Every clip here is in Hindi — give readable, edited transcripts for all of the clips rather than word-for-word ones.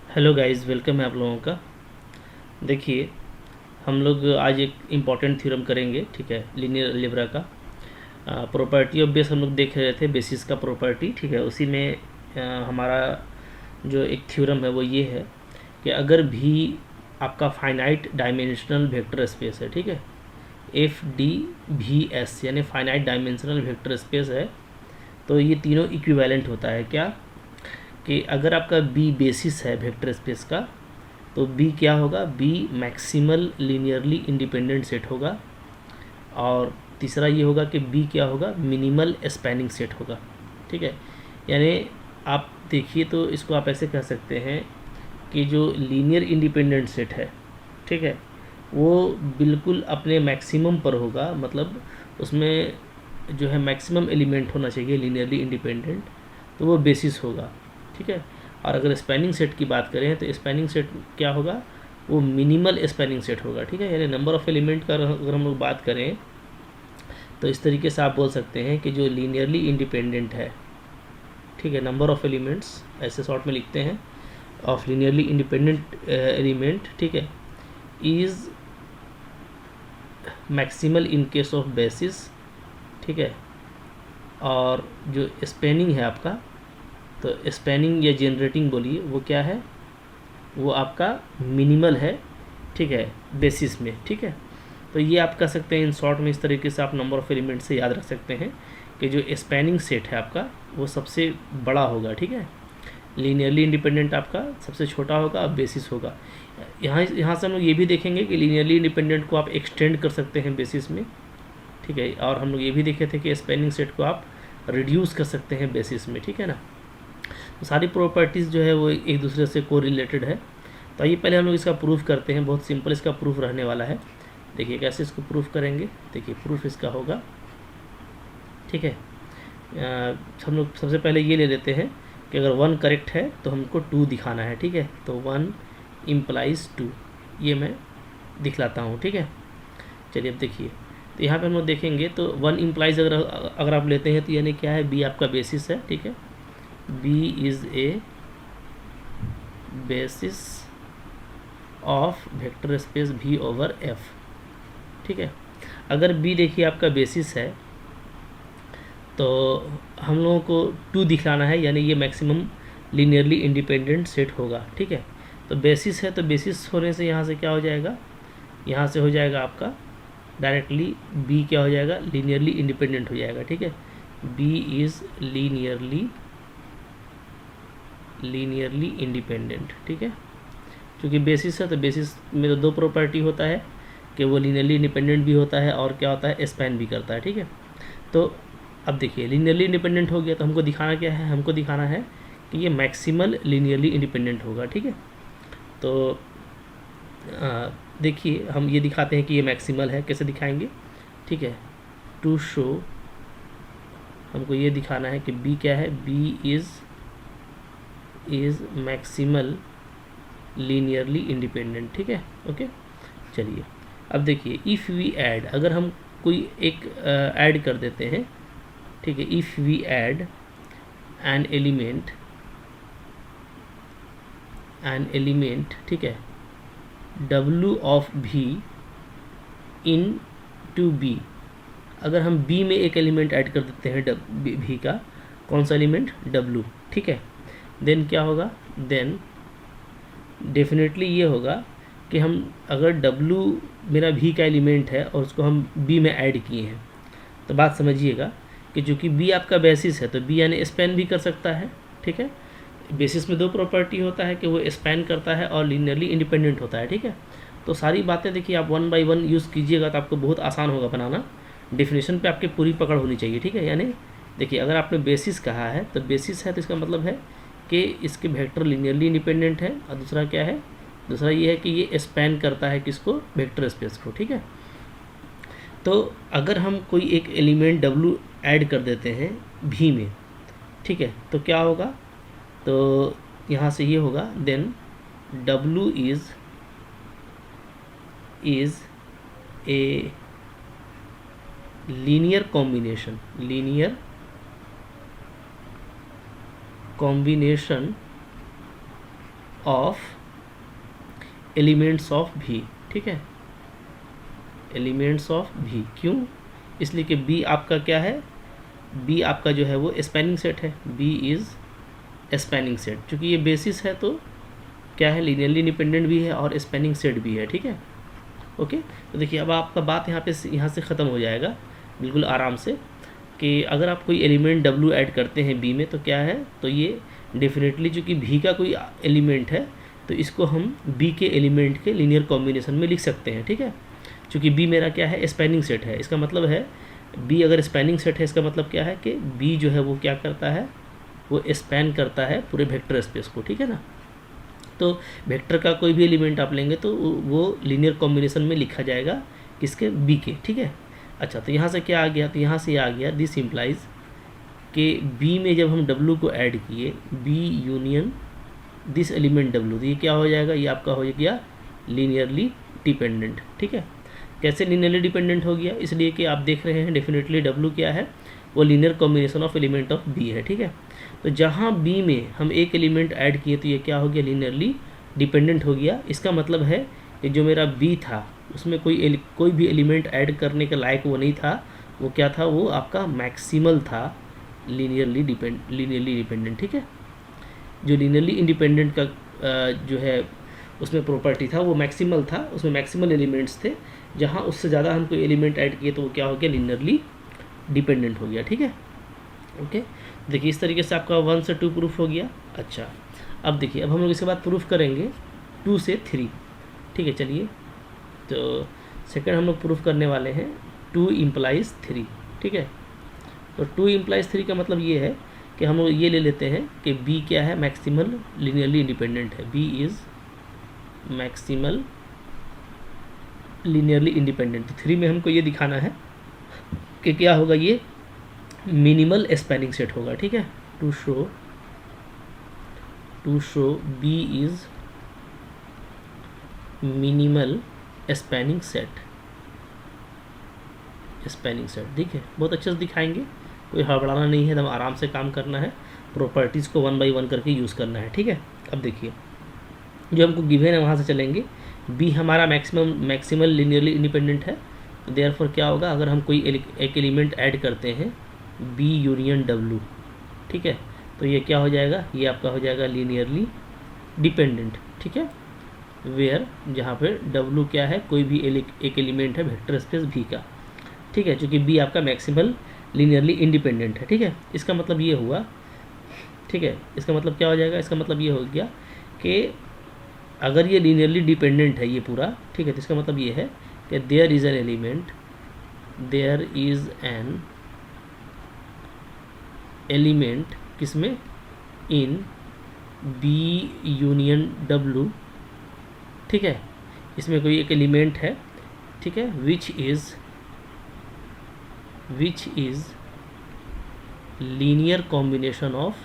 हेलो गाइस, वेलकम है आप लोगों का। देखिए, हम लोग आज एक इम्पॉर्टेंट थ्योरम करेंगे, ठीक है, लीनियर अलजेब्रा का। प्रॉपर्टी ऑफ बेस हम लोग देख रहे थे, बेसिस का प्रॉपर्टी, ठीक है। उसी में हमारा जो एक थ्योरम है वो ये है कि अगर भी आपका फाइनाइट डायमेंशनल वेक्टर स्पेस है, ठीक है, एफ डी वी एस यानी फाइनाइट डायमेंशनल वेक्टर स्पेस है, तो ये तीनों इक्विवेलेंट होता है। क्या कि अगर आपका बी बेसिस है वेक्टर स्पेस का, तो बी क्या होगा, B maximal linearly independent set होगा। और तीसरा ये होगा कि बी क्या होगा, मिनिमल स्पैनिंग सेट होगा, ठीक है। यानी आप देखिए तो इसको आप ऐसे कह सकते हैं कि जो लीनियर इंडिपेंडेंट सेट है, ठीक है, वो बिल्कुल अपने मैक्सिमम पर होगा। मतलब उसमें जो है मैक्सिमम एलिमेंट होना चाहिए लीनियरली इंडिपेंडेंट, तो वो बेसिस होगा, ठीक है। और अगर स्पैनिंग सेट की बात करें तो स्पैनिंग सेट क्या होगा, वो मिनिमल स्पैनिंग सेट होगा, ठीक है। यानी नंबर ऑफ़ एलिमेंट का अगर हम लोग बात करें तो इस तरीके से आप बोल सकते हैं कि जो लीनियरली इंडिपेंडेंट है, ठीक है, नंबर ऑफ़ एलिमेंट्स ऐसे शॉर्ट में लिखते हैं, ऑफ लीनियरली इंडिपेंडेंट एलिमेंट, ठीक है, is maximal in case of basis, ठीक है। और जो स्पैनिंग है आपका, तो स्पैनिंग या जनरेटिंग बोलिए, वो क्या है, वो आपका मिनिमल है, ठीक है, बेसिस में, ठीक है। तो ये आप कह सकते हैं इन शॉर्ट में, इस तरीके से आप नंबर ऑफ़ एलिमेंट से याद रख सकते हैं कि जो स्पैनिंग सेट है आपका वो सबसे बड़ा होगा, ठीक है। लीनियरली इंडिपेंडेंट आपका सबसे छोटा होगा, बेसिस होगा। यहाँ से हम लोग ये भी देखेंगे कि लीनियरली इंडिपेंडेंट को आप एक्सटेंड कर सकते हैं बेसिस में, ठीक है। और हम लोग ये भी देखे थे कि स्पैनिंग सेट को आप रिड्यूस कर सकते हैं बेसिस में, ठीक है ना। तो सारी प्रॉपर्टीज़ जो है वो एक दूसरे से को रिलेटेड है। तो आइए पहले हम लोग इसका प्रूफ करते हैं। बहुत सिंपल इसका प्रूफ रहने वाला है। देखिए कैसे इसको प्रूफ करेंगे। देखिए प्रूफ इसका होगा, ठीक है। हम लोग सबसे पहले ये ले लेते हैं कि अगर 1 करेक्ट है तो हमको 2 दिखाना है, ठीक है। तो 1 इम्प्लाइज 2, ये मैं दिखलाता हूँ, ठीक है। चलिए अब देखिए, तो यहाँ पे हम लोग देखेंगे तो 1 इम्प्लाइज अगर आप लेते हैं तो यानी क्या है, बी आपका बेसिस है, ठीक है। B is a basis of vector space V over F, ठीक है। अगर बी देखिए आपका बेसिस है तो हम लोगों को 2 दिखलाना है, यानी ये मैक्सिमम लीनियरली इंडिपेंडेंट सेट होगा, ठीक है। तो बेसिस है, तो बेसिस होने से यहाँ से क्या हो जाएगा, यहाँ से हो जाएगा आपका डायरेक्टली बी क्या हो जाएगा, लीनियरली इंडिपेंडेंट हो जाएगा, ठीक है। बी इज़ लीनियरली इंडिपेंडेंट, ठीक है। क्योंकि बेसिस है तो बेसिस में तो 2 प्रॉपर्टी होता है कि वो लीनियरली इंडिपेंडेंट भी होता है और क्या होता है, स्पैन भी करता है, ठीक है। तो अब देखिए लीनियरली इंडिपेंडेंट हो गया तो हमको दिखाना क्या है, हमको दिखाना है कि ये मैक्सिमल लीनियरली इंडिपेंडेंट होगा, ठीक है। तो देखिए हम ये दिखाते हैं कि ये मैक्सिमल है, कैसे दिखाएंगे, ठीक है। टू शो हमको ये दिखाना है कि बी क्या है, B is maximal linearly independent, ठीक है, ओके। चलिए अब देखिए, इफ़ वी ऐड, अगर हम कोई एक ऐड कर देते हैं, ठीक है, if we add an element, ठीक है, W ऑफ भी इन टू बी, अगर हम बी में एक एलिमेंट ऐड कर देते हैं भी का, कौन सा एलिमेंट, W, ठीक है, देन क्या होगा, देन डेफिनेटली ये होगा कि हम अगर W मेरा भी का एलिमेंट है और उसको हम बी में ऐड किए हैं, तो बात समझिएगा कि चूँकि बी आपका बेसिस है तो बी यानी स्पैन भी कर सकता है, ठीक है। बेसिस में 2 प्रॉपर्टी होता है कि वो स्पैन करता है और लीनियरली इंडिपेंडेंट होता है, ठीक है। तो सारी बातें देखिए आप 1 बाई 1 यूज़ कीजिएगा तो आपको बहुत आसान होगा बनाना। डेफिनेशन पे आपकी पूरी पकड़ होनी चाहिए, ठीक है। यानी देखिए अगर आपने बेसिस कहा है तो बेसिस है तो इसका मतलब है कि इसके वेक्टर लीनियरली इंडिपेंडेंट है, और दूसरा क्या है, दूसरा ये है कि ये स्पैन करता है किसको, वेक्टर स्पेस को, ठीक है। तो अगर हम कोई एक एलिमेंट W ऐड कर देते हैं भी में, ठीक है, तो क्या होगा, तो यहाँ से ये होगा, then W is a linear combination of elements of B, ठीक है, एलिमेंट्स ऑफ भी। क्यों? इसलिए कि बी आपका क्या है, बी आपका जो है वो स्पैनिंग सेट है, बी इज़ स्पैनिंग सेट। चूँकि ये बेसिस है तो क्या है, लीनियरली इंडिपेंडेंट भी है और स्पैनिंग सेट भी है, ठीक है। ओके, तो देखिए अब आपका बात यहाँ से ख़त्म हो जाएगा बिल्कुल आराम से, कि अगर आप कोई एलिमेंट W ऐड करते हैं बी में तो क्या है, तो ये डेफिनेटली चूँकि भी का कोई एलिमेंट है तो इसको हम बी के एलिमेंट के लीनियर कॉम्बिनेशन में लिख सकते हैं, ठीक है। चूँकि बी मेरा क्या है, स्पैनिंग सेट है, इसका मतलब है बी अगर स्पैनिंग सेट है इसका मतलब क्या है कि बी जो है वो क्या करता है, वो स्पैन करता है पूरे वेक्टर स्पेस को, ठीक है ना। तो वेक्टर का कोई भी एलिमेंट आप लेंगे तो वो लीनियर कॉम्बिनेशन में लिखा जाएगा किसके, बी के, ठीक है। अच्छा, तो यहाँ से क्या आ गया, तो यहाँ से आ गया दिस इम्प्लाइज कि बी में जब हम W को ऐड किए, B union this element W, तो ये क्या हो जाएगा, ये आपका हो गया लीनियरली डिपेंडेंट, ठीक है। कैसे लीनियरली डिपेंडेंट हो गया, इसलिए कि आप देख रहे हैं डेफिनेटली W क्या है, वो linear combination of element of B है, ठीक है। तो जहाँ बी में हम एक एलिमेंट ऐड किए तो ये क्या हो गया, लीनियरली डिपेंडेंट हो गया। इसका मतलब है कि जो मेरा बी था उसमें कोई भी एलिमेंट ऐड करने के लायक वो नहीं था, वो क्या था, वो आपका मैक्सिमल था, लीनियरली डिपेंडेंट, ठीक है। जो लीनियरली इंडिपेंडेंट का जो है उसमें प्रॉपर्टी था वो मैक्सिमल था, उसमें मैक्सिमल एलिमेंट्स थे। जहाँ उससे ज़्यादा हम कोई एलिमेंट ऐड किए तो वो क्या हो गया, लीनियरली डिपेंडेंट हो गया, ठीक है। ओके, देखिए इस तरीके से आपका 1 से 2 प्रूफ हो गया। अच्छा, अब देखिए अब हम लोग इसके बाद प्रूफ करेंगे 2 से 3, ठीक है। चलिए, तो सेकंड हम लोग प्रूफ करने वाले हैं 2 इम्प्लाइज 3, ठीक है। तो 2 इम्प्लाइज 3 का मतलब ये है कि हम लोग ये ले लेते हैं कि बी क्या है, मैक्सिमल लीनियरली इंडिपेंडेंट है, B is maximal linearly independent. तो 3 में हमको ये दिखाना है कि क्या होगा, ये मिनिमल स्पैनिंग सेट होगा, ठीक है। To show B is minimal spanning set, ठीक है। बहुत अच्छे से दिखाएंगे, कोई हड़बड़ाना नहीं है, एकदम आराम से काम करना है, प्रॉपर्टीज़ को 1 बाय 1 करके यूज़ करना है, ठीक है। अब देखिए जो हमको गिवन है वहाँ से चलेंगे, बी हमारा मैक्सिमल लीनियरली इंडिपेंडेंट है, तो देयरफॉर क्या होगा, अगर हम कोई एक एलिमेंट ऐड करते हैं बी यूनियन W, ठीक है, तो ये क्या हो जाएगा, ये आपका हो जाएगा लीनियरली डिपेंडेंट, ठीक है। वेयर जहाँ पे W क्या है, कोई भी एक एलिमेंट है वेक्टर स्पेस भी का, ठीक है, चूँकि बी आपका मैक्सिमल लीनियरली इंडिपेंडेंट है, ठीक है। इसका मतलब ये हुआ, ठीक है, इसका मतलब क्या हो जाएगा, इसका मतलब ये हो गया कि अगर ये लीनियरली डिपेंडेंट है ये पूरा, ठीक है, तो इसका मतलब ये है कि देयर इज़ एन एलिमेंट किसमें, इन बी यूनियन W, ठीक है, इसमें कोई एक एलिमेंट है, ठीक है, which is linear combination of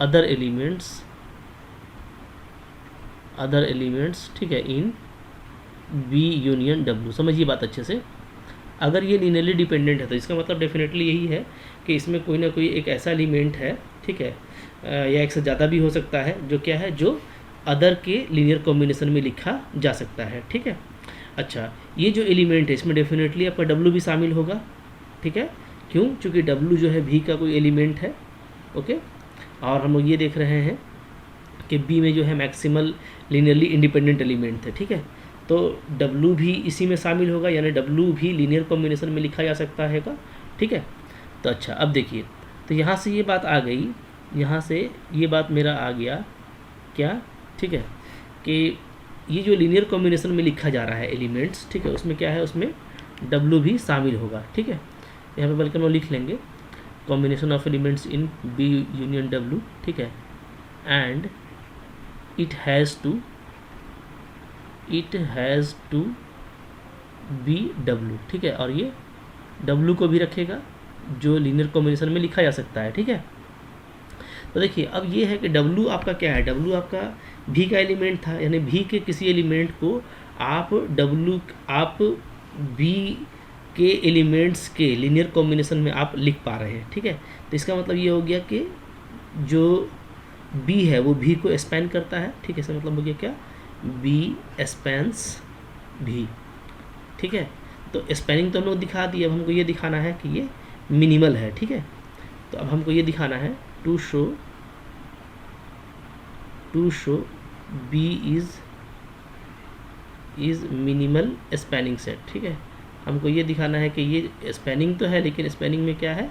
other elements, ठीक है, इन बी यूनियन W। समझिए बात अच्छे से, अगर ये लीनियरली डिपेंडेंट है तो इसका मतलब डेफिनेटली यही है कि इसमें कोई ना कोई एक ऐसा एलिमेंट है, ठीक है, या एक से ज़्यादा भी हो सकता है, जो क्या है, जो अदर के लीनियर कॉम्बिनेशन में लिखा जा सकता है, ठीक है। अच्छा, ये जो एलिमेंट है इसमें डेफिनेटली आपका W भी शामिल होगा, ठीक है। क्यों? चूँकि W जो है भी का कोई एलिमेंट है, ओके। और हम लोग ये देख रहे हैं कि बी में जो है मैक्सिमल लीनियरली इंडिपेंडेंट एलिमेंट है, ठीक है, तो W भी इसी में शामिल होगा, यानी W भी लीनियर कॉम्बिनेशन में लिखा जा सकता है, ठीक है। तो अच्छा, अब देखिए, तो यहाँ से ये बात आ गई, यहाँ से ये बात मेरा आ गया क्या, ठीक है, कि ये जो लीनियर कॉम्बिनेशन में लिखा जा रहा है एलिमेंट्स, ठीक है, उसमें क्या है, उसमें W भी शामिल होगा, ठीक है। यहाँ पे बल्कि हम लिख लेंगे combination of elements in B union W, ठीक है, and it has to be W, ठीक है, और ये W को भी रखेगा जो लीनियर कॉम्बिनेशन में लिखा जा सकता है, ठीक है। तो देखिए अब ये है कि W आपका क्या है, W आपका भी का एलिमेंट था, यानी भी के किसी एलिमेंट को आप B के एलिमेंट्स के लीनियर कॉम्बिनेशन में आप लिख पा रहे हैं, ठीक है। तो इसका मतलब ये हो गया कि जो बी है वो भी को स्पैन करता है, ठीक है। इसका मतलब हो गया क्या, बी स्पैन्स भी, ठीक है। तो स्पैनिंग तो हम लोग दिखा दिए, अब हमको ये दिखाना है कि ये मिनिमल है, ठीक है। तो अब हमको ये दिखाना है to show B is minimal spanning set, ठीक है। हमको ये दिखाना है कि ये स्पैनिंग तो है लेकिन स्पैनिंग में क्या है,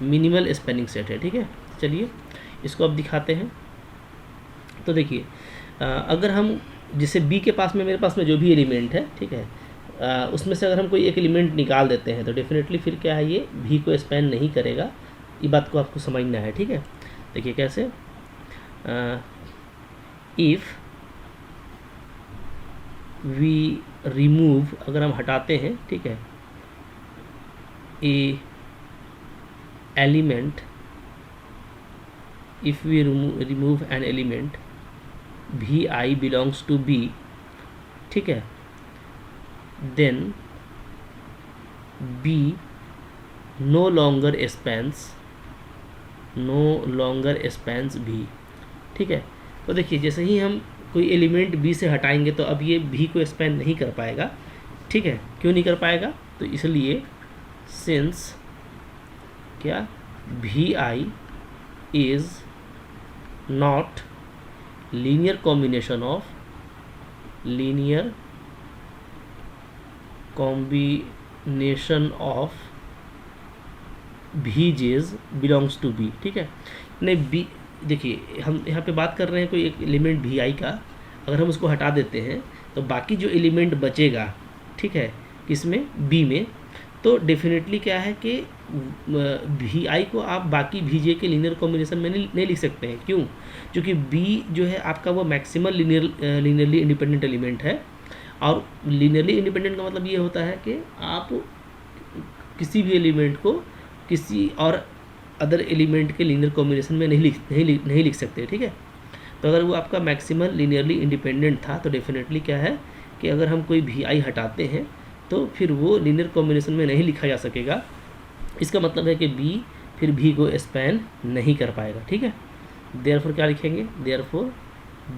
मिनिमल स्पैनिंग सेट है, ठीक है। चलिए इसको अब दिखाते हैं। तो देखिए अगर हम जैसे बी के पास में, मेरे पास में जो भी एलिमेंट है, ठीक है, उसमें से अगर हम कोई एक एलिमेंट निकाल देते हैं तो डेफिनेटली फिर क्या है, ये भी को स्पैन नहीं करेगा। ये बात को आपको समझना है, ठीक है। देखिए कैसे, इफ़ वी रिमूव, अगर हम हटाते हैं, ठीक है, a element, if we remove an element V I belongs to B, ठीक है, then B no longer spans V, ठीक है। तो देखिए जैसे ही हम कोई एलिमेंट बी से हटाएंगे तो अब ये भी को स्पैन नहीं कर पाएगा, ठीक है। क्यों नहीं कर पाएगा, तो इसलिए सिंस क्या, V I is not linear combination of V J's belongs to B, ठीक है। नहीं बी, देखिए हम यहाँ पे बात कर रहे हैं कोई एक एलिमेंट भी आई का, अगर हम उसको हटा देते हैं तो बाकी जो एलिमेंट बचेगा, ठीक है, किसमें, बी में, तो डेफिनेटली क्या है कि भी आई को आप बाकी भी जे के लीनियर कॉम्बिनेशन में नहीं लिख सकते हैं। क्यों, क्योंकि बी जो है आपका वो मैक्सिमल लीनियरली इंडिपेंडेंट एलिमेंट है। और लीनियरली इंडिपेंडेंट का मतलब ये होता है कि आप किसी भी एलिमेंट को किसी और अदर एलिमेंट के लीनियर कॉम्बिनेशन में नहीं लिख सकते, ठीक है। तो अगर वो आपका मैक्सिमल लीनियरली इंडिपेंडेंट था तो डेफिनेटली क्या है कि अगर हम कोई भी आई हटाते हैं तो फिर वो लीनियर कॉम्बिनेशन में नहीं लिखा जा सकेगा। इसका मतलब है कि बी फिर भी को स्पैन नहीं कर पाएगा, ठीक है। देयरफॉर क्या लिखेंगे, देयरफॉर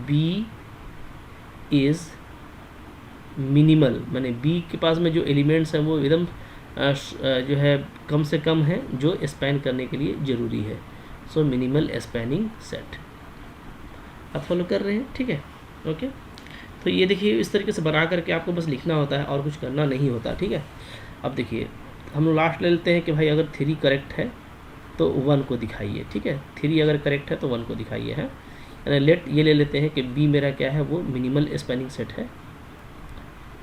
बी इज़ मिनिमल, माने बी के पास में जो एलिमेंट्स हैं वो एकदम जो है कम से कम है जो स्पैन करने के लिए ज़रूरी है। सो मिनिमल स्पैनिंग सेट आप फॉलो कर रहे हैं, ठीक है, ओके। तो ये देखिए इस तरीके से बना करके आपको बस लिखना होता है और कुछ करना नहीं होता, ठीक है। अब देखिए हम लोग लास्ट ले लेते हैं कि भाई अगर 3 करेक्ट है तो 1 को दिखाइए, ठीक है। 3 अगर करेक्ट है तो 1 को दिखाइए, है। लेट ये ले लेते हैं कि बी मेरा क्या है, वो मिनिमल स्पैनिंग सेट है,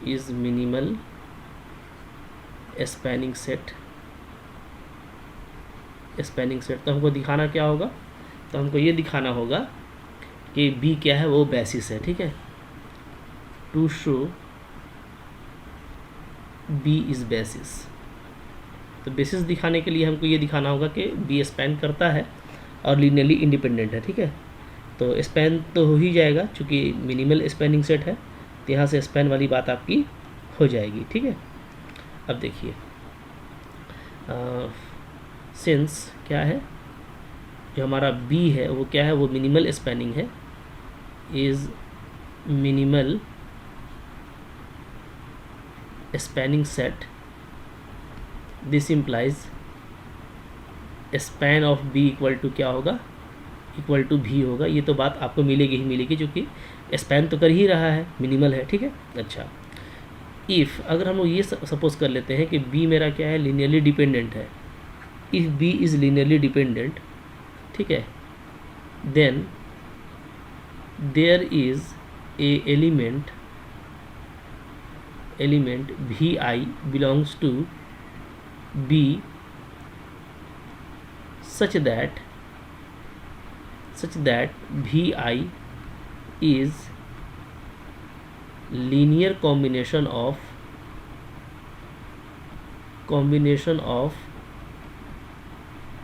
इज़ मिनिमल स्पैनिंग सेट। तो हमको दिखाना क्या होगा, तो हमको ये दिखाना होगा कि बी क्या है, वो बेसिस है, ठीक है। To show B is basis, तो बेसिस दिखाने के लिए हमको ये दिखाना होगा कि बी स्पैन करता है और लीनियरली इंडिपेंडेंट है, ठीक है। तो स्पैन तो हो ही जाएगा चूँकि मिनिमल स्पैनिंग सेट है, तो यहाँ से स्पैन वाली बात आपकी हो जाएगी, ठीक है। अब देखिए सिंस क्या है, जो हमारा बी है वो क्या है, वो मिनिमल स्पैनिंग है, is minimal spanning set, this implies span of B equal to क्या होगा, इक्वल टू भी होगा। ये तो बात आपको मिलेगी ही मिलेगी क्योंकि स्पैन तो कर ही रहा है, मिनिमल है, ठीक है। अच्छा, इफ़ अगर हम लोग ये सपोज कर लेते हैं कि बी मेरा क्या है, लीनियरली डिपेंडेंट है, if B is linearly dependent, ठीक है, then there is a element V I belongs to B such that vi is linear combination of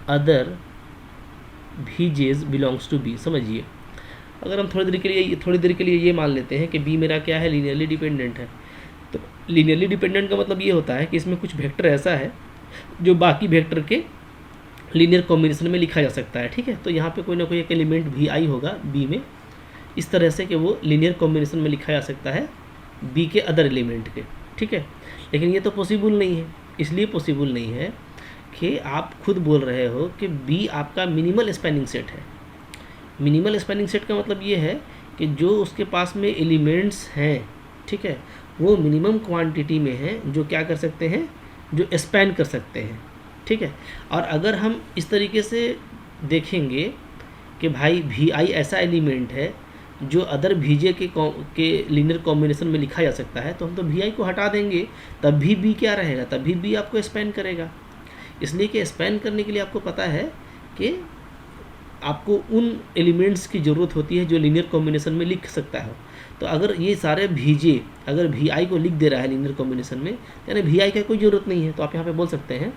other vj's belongs to b। समझिए अगर हम थोड़ी देर के लिए ये मान लेते हैं कि b मेरा क्या है, लीनियरली डिपेंडेंट है, तो लीनियरली डिपेंडेंट का मतलब ये होता है कि इसमें कुछ वेक्टर ऐसा है जो बाकी वेक्टर के लीनियर कॉम्बिनेशन में लिखा जा सकता है, ठीक है। तो यहाँ पे कोई ना कोई एक एलिमेंट भी आई होगा बी में, इस तरह से कि वो लीनियर कॉम्बिनेशन में लिखा जा सकता है बी के अदर एलिमेंट के, ठीक है। लेकिन ये तो पॉसिबल नहीं है, इसलिए पॉसिबल नहीं है कि आप खुद बोल रहे हो कि बी आपका मिनिमल स्पैनिंग सेट है। मिनिमल स्पैनिंग सेट का मतलब ये है कि जो उसके पास में एलिमेंट्स हैं, ठीक है, वो मिनिमम क्वांटिटी में हैं जो क्या कर सकते हैं, जो स्पैन कर सकते हैं, ठीक है। और अगर हम इस तरीके से देखेंगे कि भाई वी आई ऐसा एलिमेंट है जो अदर वीजे के लीनियर कॉम्बिनेशन में लिखा जा सकता है, तो हम तो वी आई को हटा देंगे, तब भी बी क्या रहेगा, तब भी बी आपको स्पैन करेगा। इसलिए कि स्पैन करने के लिए आपको पता है कि आपको उन एलिमेंट्स की ज़रूरत होती है जो लीनियर कॉम्बिनेशन में लिख सकता है। तो अगर ये सारे वीजे अगर वी आई को लिख दे रहा है लीनियर कॉम्बिनेशन में, यानी वी आई का कोई ज़रूरत नहीं है, तो आप यहाँ पे बोल सकते हैं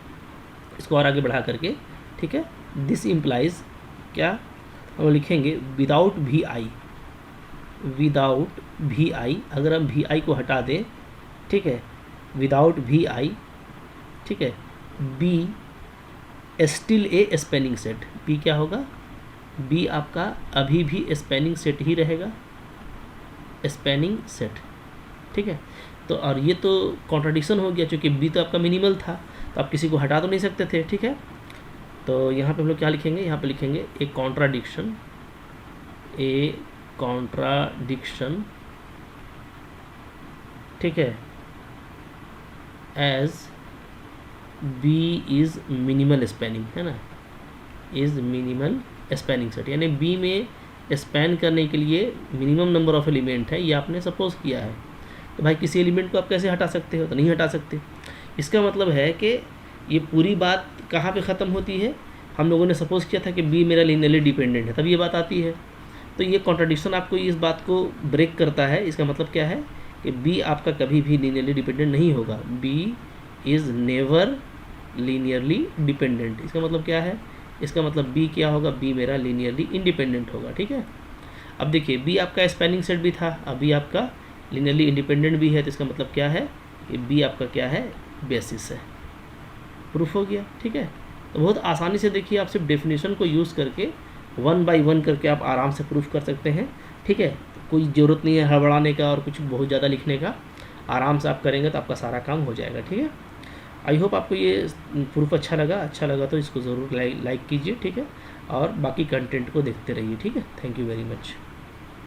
इसको और आगे बढ़ा करके, ठीक है। दिस इम्प्लाइज क्या हम लिखेंगे, without V I, without V I, अगर हम वी आई को हटा दें, ठीक है, विदाउट वी आई, ठीक है, B still a spanning set. B क्या होगा, बी आपका अभी भी स्पैनिंग सेट ही रहेगा, स्पैनिंग सेट, ठीक है। तो और ये तो कॉन्ट्राडिक्शन हो गया, क्योंकि बी तो आपका मिनिमल था, तो आप किसी को हटा तो नहीं सकते थे, ठीक है। तो यहाँ पे हम लोग क्या लिखेंगे, यहाँ पे लिखेंगे ए कॉन्ट्राडिक्शन, ए कॉन्ट्राडिक्शन, ठीक है, as B is minimal spanning, है ना, इज़ मिनिमल स्पैनिंग सेट, यानी बी में स्पैन करने के लिए मिनिमम नंबर ऑफ एलिमेंट है, ये आपने सपोज किया है। तो भाई किसी एलिमेंट को आप कैसे हटा सकते हो, तो नहीं हटा सकते। इसका मतलब है कि ये पूरी बात कहाँ पे ख़त्म होती है, हम लोगों ने सपोज किया था कि बी मेरा लीनियरली डिपेंडेंट है, तब ये बात आती है। तो ये कॉन्ट्राडिक्शन आपको इस बात को ब्रेक करता है। इसका मतलब क्या है कि बी आपका कभी भी लीनियरली डिपेंडेंट नहीं होगा, B is never linearly dependent. इसका मतलब क्या है, इसका मतलब बी क्या होगा, बी मेरा लीनियरली इंडिपेंडेंट होगा, ठीक है। अब देखिए बी आपका स्पैनिंग सेट भी था, अभी आपका लीनियरली इंडिपेंडेंट भी है, तो इसका मतलब क्या है कि बी आपका क्या है, बेसिस है। प्रूफ हो गया, ठीक है। तो बहुत आसानी से देखिए आप सिर्फ डेफिनेशन को यूज़ करके 1 बाय 1 करके आप आराम से प्रूफ कर सकते हैं, ठीक है। कोई ज़रूरत नहीं है हड़बड़ाने का और कुछ बहुत ज़्यादा लिखने का, आराम से आप करेंगे तो आपका सारा काम हो जाएगा, ठीक है। आई होप आपको ये प्रूफ अच्छा लगा तो इसको ज़रूर लाइक कीजिए, ठीक है, और बाकी कंटेंट को देखते रहिए, ठीक है। Thank you very much.